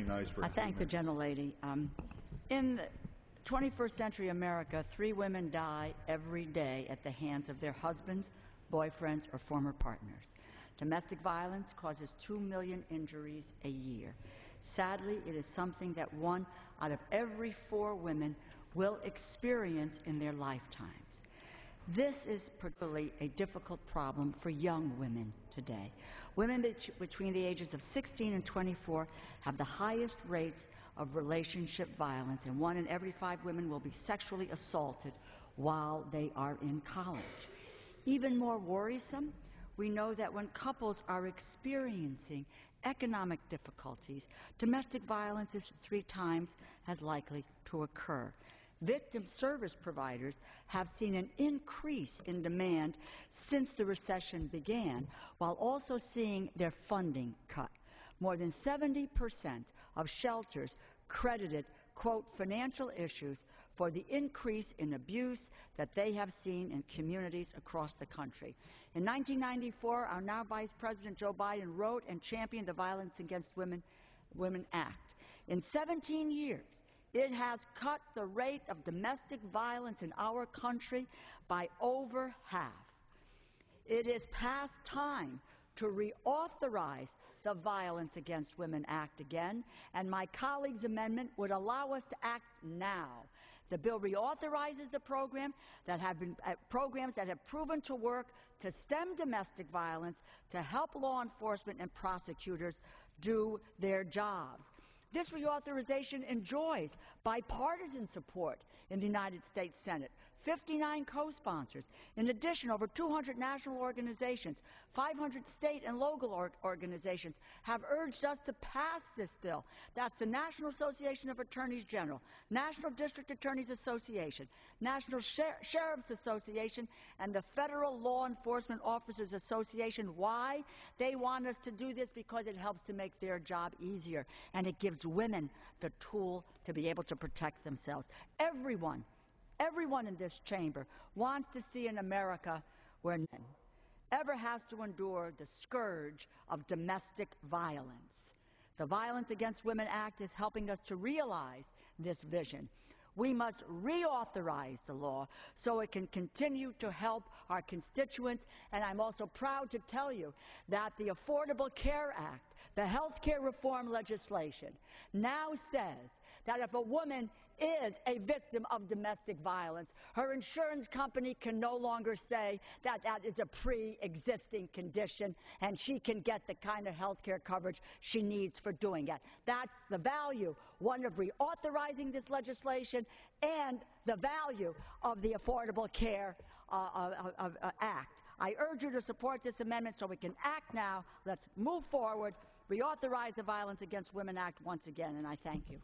recognized for I 3 thank the minutes. gentlelady. In 21st century America, 3 women die every day at the hands of their husbands, boyfriends, or former partners. Domestic violence causes 2 million injuries a year. Sadly, it is something that 1 out of every 4 women will experience in their lifetimes. This is particularly a difficult problem for young women today. Women between the ages of 16 and 24 have the highest rates of relationship violence, and 1 in every 5 women will be sexually assaulted while they are in college. Even more worrisome, we know that when couples are experiencing economic difficulties, domestic violence is 3 times as likely to occur. Victim service providers have seen an increase in demand since the recession began, while also seeing their funding cut. More than 70% of shelters credited, quote, financial issues for the increase in abuse that they have seen in communities across the country. In 1994, our now Vice President Joe Biden wrote and championed the Violence Against Women Act. In 17 years, it has cut the rate of domestic violence in our country by over half. It is past time to reauthorize the Violence Against Women Act again, and my colleague's amendment would allow us to act now. The bill reauthorizes the programs that have proven to work to stem domestic violence, to help law enforcement and prosecutors do their jobs. This reauthorization enjoys bipartisan support in the United States Senate, 59 co-sponsors. In addition, over 200 national organizations, 500 state and local organizations have urged us to pass this bill. That's the National Association of Attorneys General, National District Attorneys Association, National Sheriff's Association, and the Federal Law Enforcement Officers Association. Why? They want us to do this because it helps to make their job easier, and it gives women the tool to be able to protect themselves. Everyone in this chamber wants to see an America where no one ever has to endure the scourge of domestic violence. The Violence Against Women Act is helping us to realize this vision. We must reauthorize the law so it can continue to help our constituents, and I'm also proud to tell you that the Affordable Care Act, the health care reform legislation, now says that if a woman is a victim of domestic violence, her insurance company can no longer say that that is a pre-existing condition and she can get the kind of health care coverage she needs for doing it. That's the value, one, of reauthorizing this legislation and the value of the Affordable Care Act. I urge you to support this amendment so we can act now. Let's move forward, reauthorize the Violence Against Women Act once again, and I thank you.